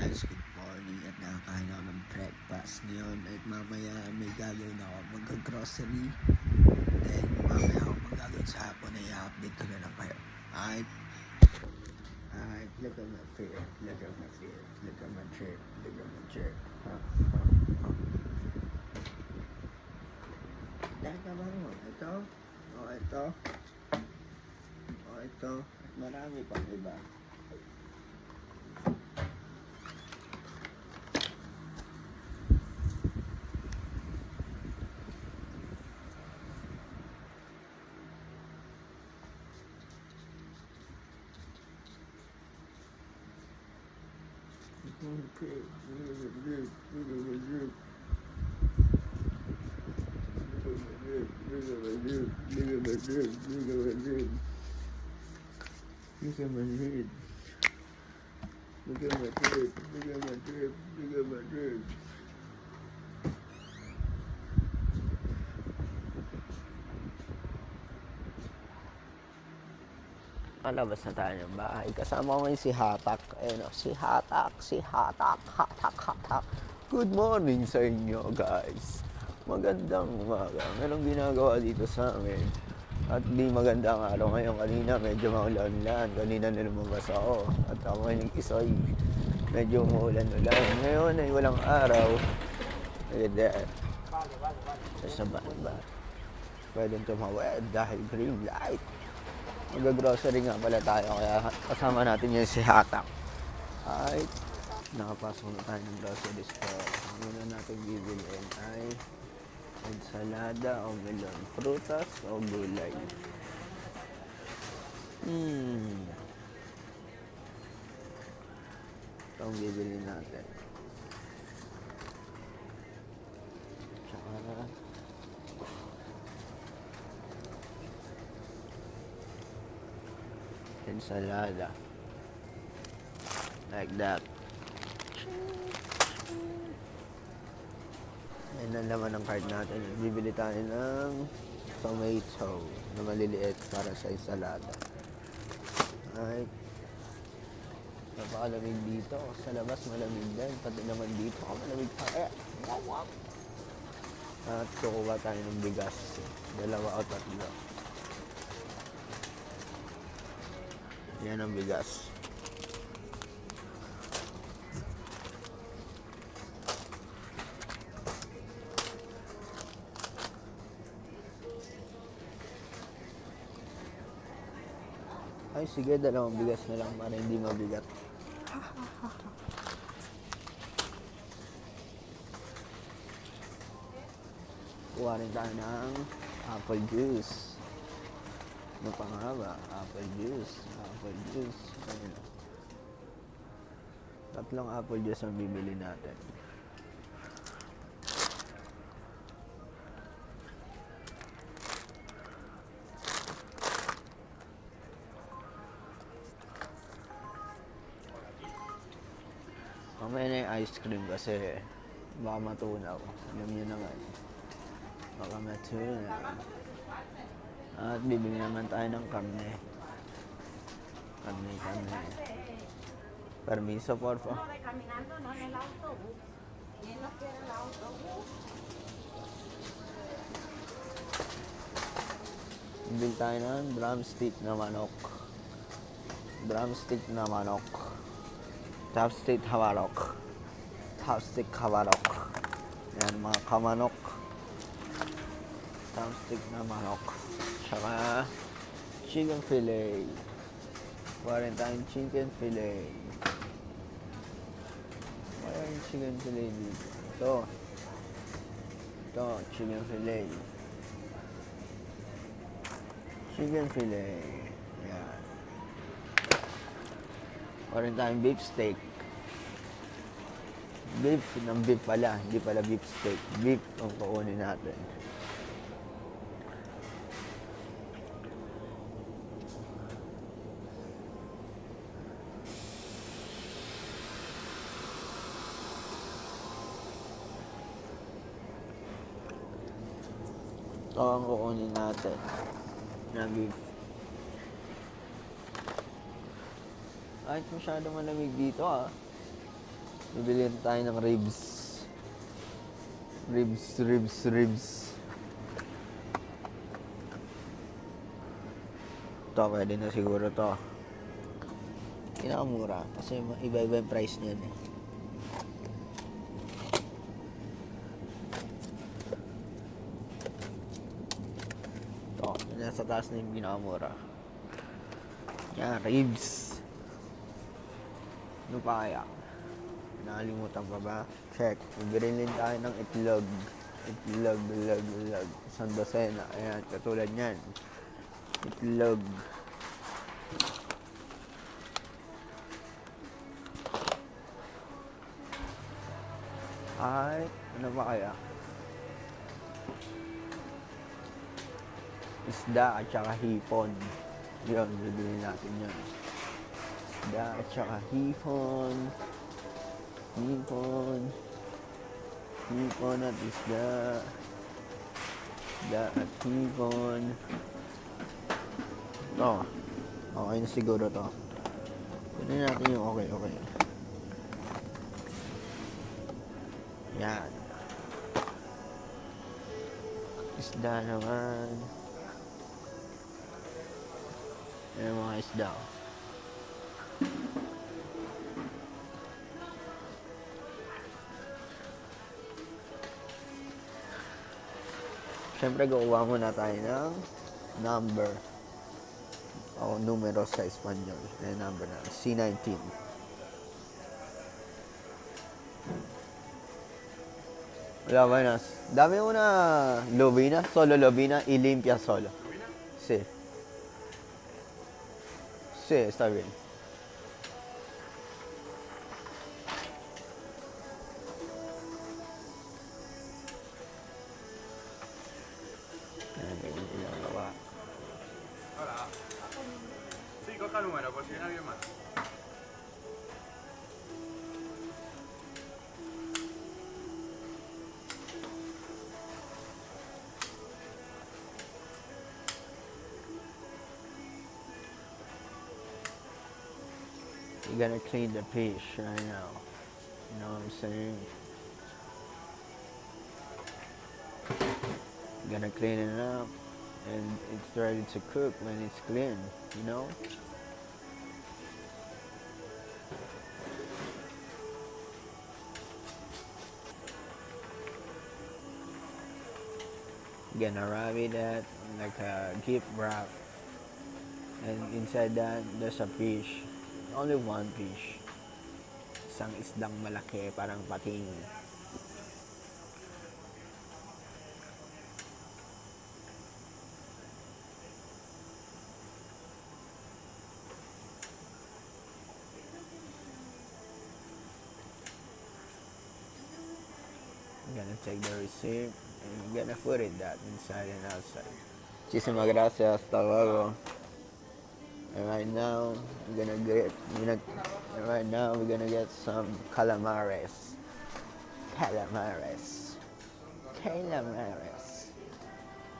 guys, good morning at nakakain ako ng breakfast ngayon at mamaya may gagawin ako mag-grocery, then mamaya ako magagawin sa hapon ay i-update ko na lang kayo. Alright, look at my feet, look at my feet, look at my trip, look at my trip. Dahil ka ba mo? Ito? Ito? Ito? At marami pang iba. Okay, Palabas na tayo ng bahay. Kasama ko yung si Hatak. Ayun o, si Hatak. Hatak. Good morning sa inyo, guys. Magandang umaga. Anong ginagawa dito sa amin? At di magandang araw ngayon. Kanina medyo maulan-ulan. Kanina na lumabas ako. At ako yung isoy. Medyo umuulan-ulan. Ngayon ay walang araw. Look at that. Sa ba? Pwedeng tumawid dahil green light. Mag-grocery nga pala tayo, kaya kasama natin yung si Hatak. Ay, nakapasok na tayo ng grocery store. Ang muna natin bibiliin ay ensalada o melon, prutas o gulay. Ito ang bibili natin. Tsaka ensalada. Like that. Yan ang laman ng card natin. Bibili tayo ng tomato na maliliit para sa ensalada. Alright. Napakalamig dito. Sa labas malamig din. Pati naman dito malamig pa. At kukuha tayo ng bigas. 2 o 3. Yan ang bigas. Ay sige, 2 bigas na lang para hindi mabigat. Kuha rin tayo ng apple juice. Ano pa nga ba? Apple juice. Ayun. 3 apple juice ang bibili natin. Mamaya na yung ice cream kasi baka matunaw. Alam nyo naman. Baka matunaw. At bibili naman tayo ng karne. Karne. Permiso, porfa. Bibili tayo ng drumstick na manok. Chopstick hawarok. Yan, mga kamanok. Chopstick na manok. Tsaka chicken fillet. Kuha tayong chicken fillet. Wala yung chicken fillet dito. Ito, chicken fillet. Yan. Kuha tayong beef steak. Beef pala. Hindi pala beef steak. Beef ang kukunin natin. Ito ang kukunin natin na beef. Kahit masyado malamig dito Bibili rin tayo ng ribs. Ribs. Ito, pwede na siguro to. Pinakamura. Kasi iba-iba yung price niyan eh. Ito, nasa taas na yung pinakamura. Yan, ribs. Ano pa kaya? Nakalimutan pa ba? Check. Bibili rin tayo ng itlog. Itlog. Isang dosena. Ayan, katulad yan. Itlog. Ay, ano ba kaya? Isda at saka hipon. Yun, bibili natin yun. Isda at saka hipon. Hipon at isda. Isda at hipon. Ito. Okay na siguro to. Kunin natin yung okay. Yan. Isda naman. Yan mga isda. Siyempre, gawa muna tayo ng number. O numero sa Espanyol. Yung number na. C19. Wala ba na? Dami mo na lobina. Solo lobina. Y limpia solo. Sí. Sí, está bien. Hola. Sí, coja el número, por si viene alguien más. You're gonna clean the fish right now. You know what I'm saying? You're gonna clean it up and it's ready to cook when it's clean, you know? You're gonna wrap it that like a gift wrap. And inside that, there's a fish. Only one fish. Isang isdang malaki, parang pating. You're gonna take the receipt and you're gonna put it that inside and outside. Muchísimas gracias. Hasta luego. And right now, we're gonna get some calamares.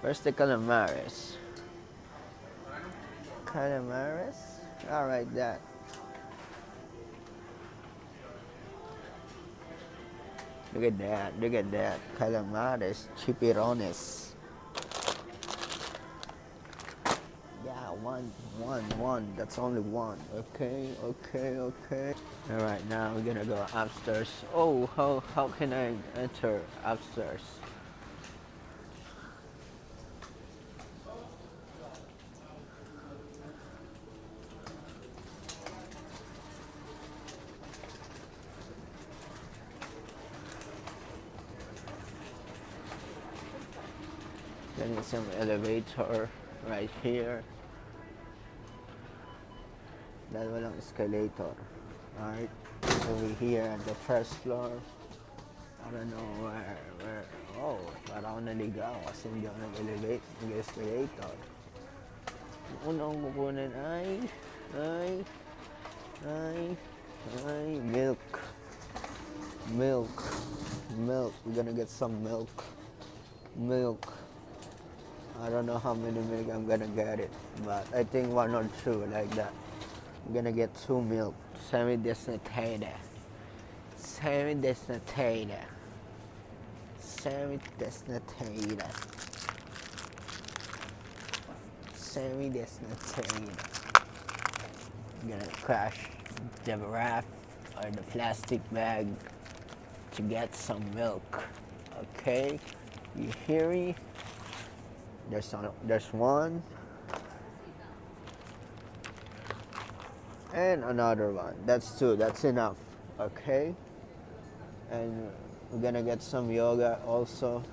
Where's the calamares? Alright, that. Look at that. Calamares, chipirones. Yeah, one. That's only one. Okay. Alright, now we're gonna go upstairs. Oh, how can I enter upstairs? Then there's some elevator right here. Dahil walang escalator. Alright. Over here at the first floor. I don't know where. Oh, para ako naligaw kasi hindi ako nag-escalator. Ang una kong kukunin ay milk. We're gonna get some milk. I don't know how many milk I'm gonna get it, but I think 1 or 2 like that. I'm gonna get 2 milk, semi-desnated. Semi-desnatator. Semi-desnatator. Semi-desnatator. Gonna crash the wrap or the plastic bag to get some milk. Okay, you hear me? There's one and another one. That's two. That's enough. Okay, and we're gonna get some yoga also.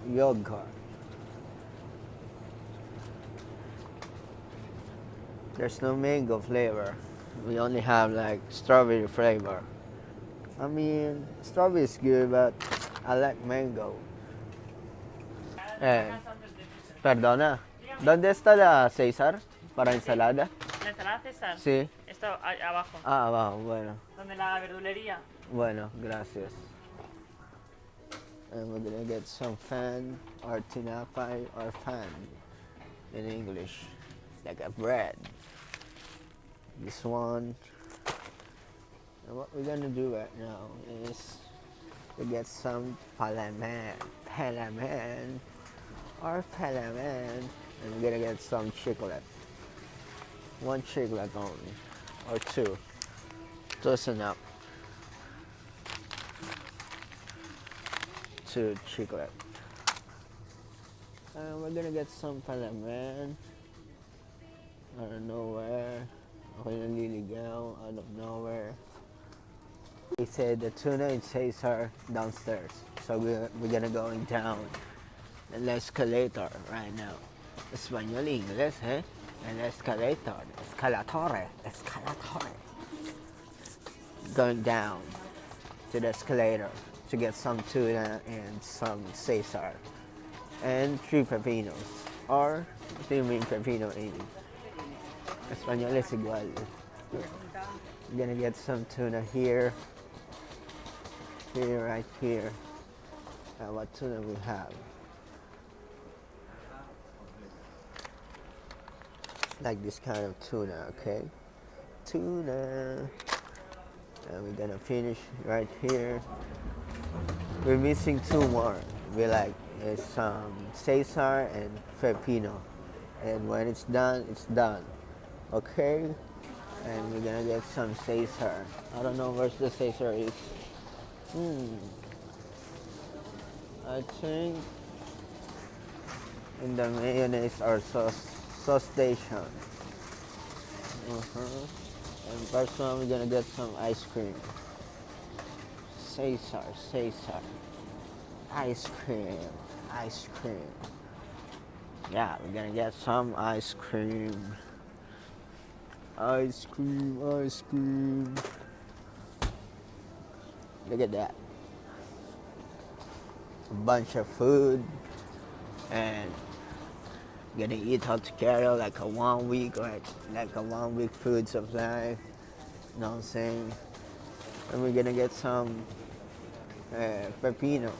Yoga. There's no mango flavor. We only have like strawberry flavor. I mean, strawberry is good, but I like mango. Perdona, ¿dónde está la César para ensalada? ¿La ensalada César? Sí. Está abajo. Ah, va, bueno. ¿Donde la verdulería? Bueno, gracias. And we're gonna get some fan or tinapay or fan in English, like a bread. This one. And what we're gonna do right now is to get some palaman, and we're gonna get some chocolate. One chocolate only, or two. Close enough. Two chocolate. And we're gonna get some palaman. Out of nowhere. Ako naliligaw out of nowhere. He said the tuna and Cesar downstairs. So we're gonna going down the escalator right now. Español English, eh? An escalator. Escalatore. Going down to the escalator to get some tuna and some Cesar. And 3 pepinos. Or, what do you mean pepino in Español es igual. I'm gonna get some tuna here. Here, right here. And what tuna we have? It's like this kind of tuna, okay? Tuna. And we're gonna finish right here. We're missing 2 more. We like it's Cesar and pepino. And when it's done, it's done. Okay? And we're gonna get some Cesar. I don't know where the Cesar is. I think in the mayonnaise or sauce station. And first one, we're gonna get some ice cream. Cesar. Ice cream. Yeah, we're gonna get some ice cream. Ice cream. Look at that. A bunch of food. And gonna eat all together like a 1 week, like a 1 week food supply. You know what I'm saying? And we're gonna get some pepino.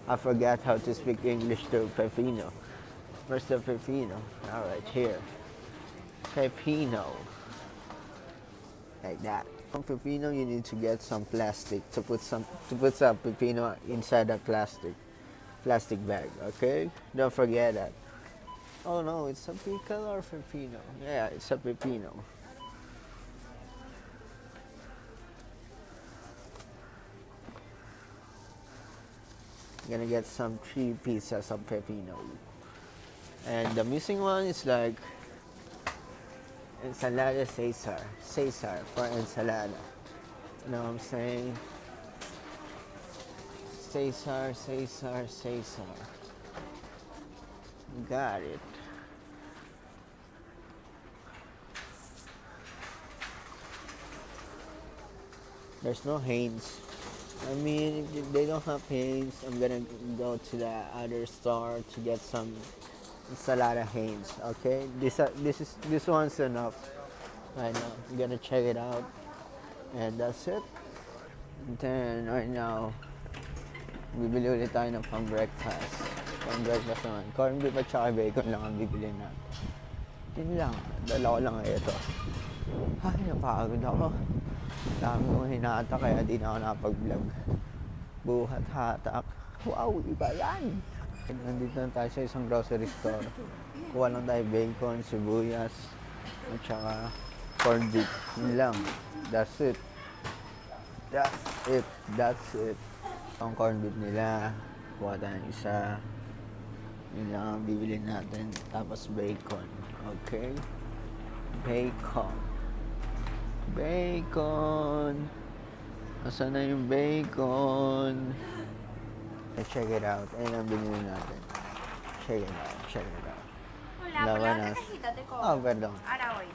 I forgot how to speak English to pepino. Where's the pepino? All right, here. Pepino. Like that. From pepino, you need to get some plastic to put some pepino inside that plastic bag. Okay? Don't forget that. Oh no, it's a pickle or pepino? Yeah, it's a pepino. Gonna get some 3 pieces of pepino. And the missing one is like ensalada Cesar for ensalada. You know what I'm saying? Cesar. Got it. There's no Heinz. I mean, if they don't have Heinz, I'm gonna go to the other store to get some ensalada Heinz. Okay, this one's enough. Right now, I'm gonna check it out, and that's it. And then right now, bibili ulit tayo ng pang-breakfast. Pang-breakfast naman. Corned beef at saka bacon lang ang bibili na. Yun lang. Dala ko lang ito. Ay, napagod ako. Dami kong hinata kaya di na ako nakapag-vlog. Buhat hatak. Wow, iba yan! Nandito na tayo sa isang grocery store. Kuha lang tayo bacon, sibuyas, at saka corned beef. Yun lang. That's it. That's it. That's it. Ang corned beef nila. Kuha tayo ng isa. Yun lang ang bibili natin. Tapos bacon. Okay? Bacon. Bacon. Nasaan na yung bacon? Check it out. Ayun ang binili natin. Check it out. Check it out. Hola, por la otra Labanas. cajita te cobro. Oh, perdón. Ahora voy.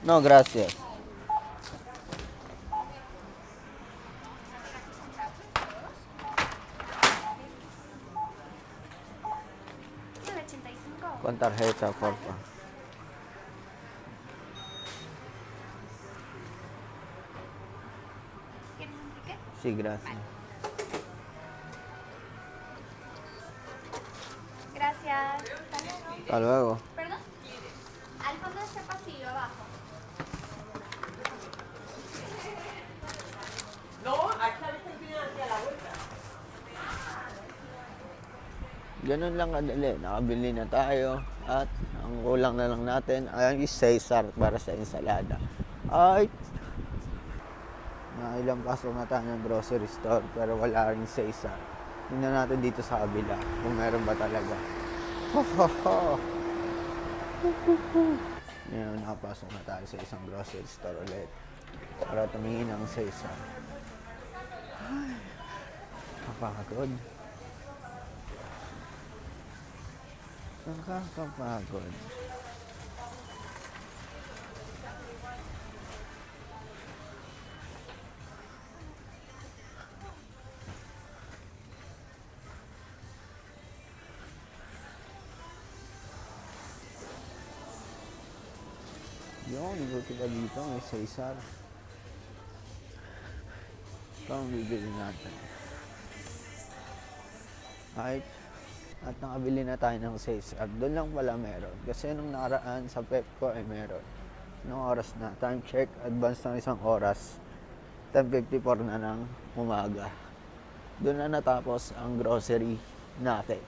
No, gracias. ¿Tiene 85? Con tarjeta, porfa. ¿Quieres un ticket? Sí, gracias. Gracias. Hasta luego. Hasta luego. ¿Perdón? Al fondo de este pasillo, abajo. Ganun lang kadali. Nakabili na tayo. At ang kulang na lang natin ay Caesar para sa ensalada. Ay! Ilang pasok na tayo ng grocery store pero wala rin Caesar. Tingnan natin dito sa kabila kung meron ba talaga. Ho, ho, ho. Ngayon, nakapasok na tayo sa isang grocery store ulit para tumingin ng Caesar. Ay, kapagod. Nakakapagod. Yun, buti pa dito, may Caesar. Ito ang bibili natin. Right? At nakabili na tayo ng Caesar. Doon lang pala meron. Kasi nung nakaraan sa Pepco ay meron. Anong oras na? Time check, advance ng isang oras. 10:54 na ng umaga. Doon na natapos ang grocery natin.